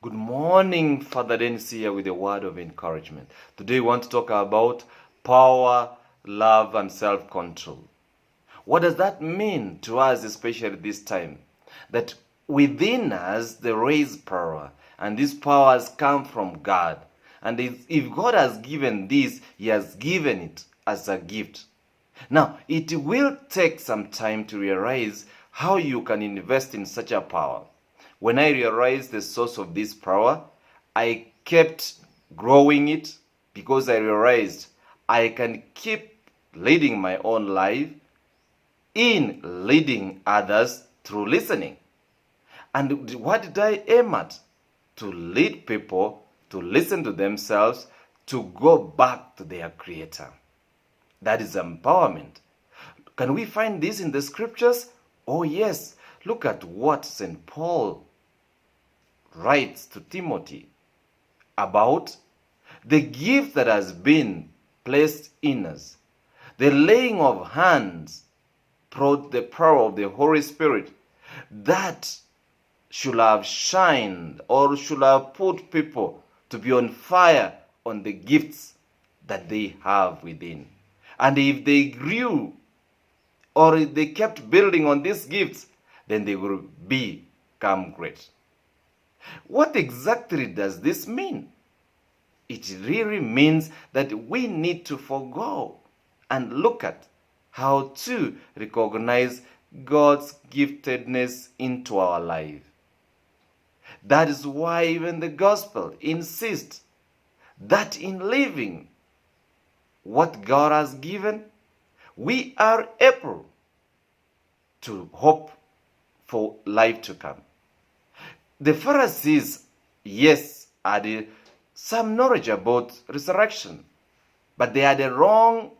Good morning, Father Denis here with a word of encouragement. Today we want to talk about power, love, and self-control. What does that mean to us, especially this time? That within us there is power, and this power has come from God. And if God has given this, He has given it as a gift. Now, it will take some time to realize how you can invest in such a power. When I realized the source of this power, I kept growing it because I realized I can keep leading my own life in leading others through listening. And what did I aim at? To lead people to listen to themselves, to go back to their Creator. That is empowerment. Can we find this in the scriptures? Oh yes. Look at what St. Paul writes to Timothy about the gift that has been placed in us. The laying of hands brought the power of the Holy Spirit that should have shined or should have put people to be on fire on the gifts that they have within. And if they grew or if they kept building on these gifts, then they will become great. What exactly does this mean? It really means that we need to forego and look at how to recognize God's giftedness into our life. That is why even the gospel insists that in living what God has given, we are able to hope for life to come. The Pharisees, yes, had some knowledge about resurrection, but they had a wrong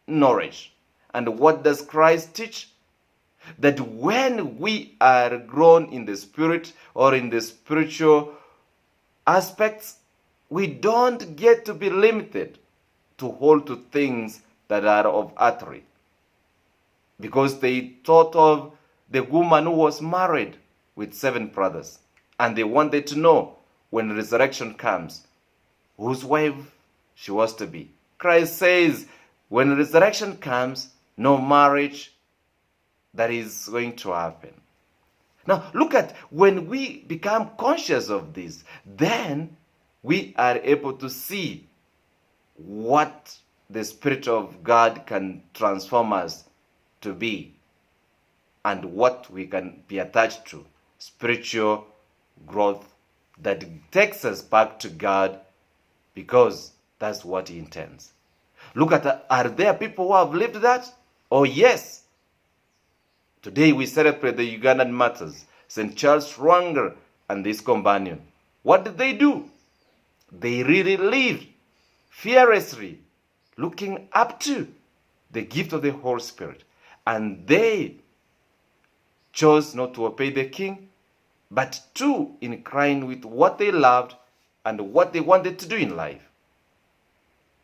knowledge. And what does Christ teach? That when we are grown in the spirit or in the spiritual aspects, we don't get to be limited to hold to things that are of earthly. Because they thought of the woman who was married with 7 brothers. And they wanted to know when resurrection comes, whose wife she was to be. Christ says, when resurrection comes, no marriage that is going to happen. Now, look at when we become conscious of this, then we are able to see what the Spirit of God can transform us to be and what we can be attached to. Spiritual growth that takes us back to God because that's what He intends. Look at, are there people who have lived that? Oh yes. Today we celebrate the Ugandan martyrs, St. Charles Rwanga and his companion. What did they do? They really lived fearlessly, looking up to the gift of the Holy Spirit. And they chose not to obey the king, but to incline with what they loved and what they wanted to do in life.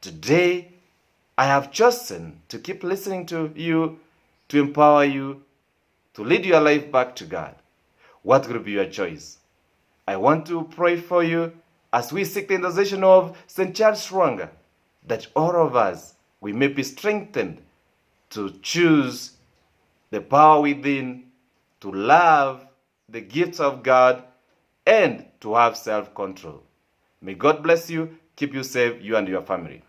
Today, I have chosen to keep listening to you, to empower you, to lead your life back to God. What will be your choice? I want to pray for you as we seek the intercession of St. Charles Rwanga, that all of us, we may be strengthened to choose the power within, to love the gifts of God, and to have self-control. May God bless you, keep you safe, you and your family.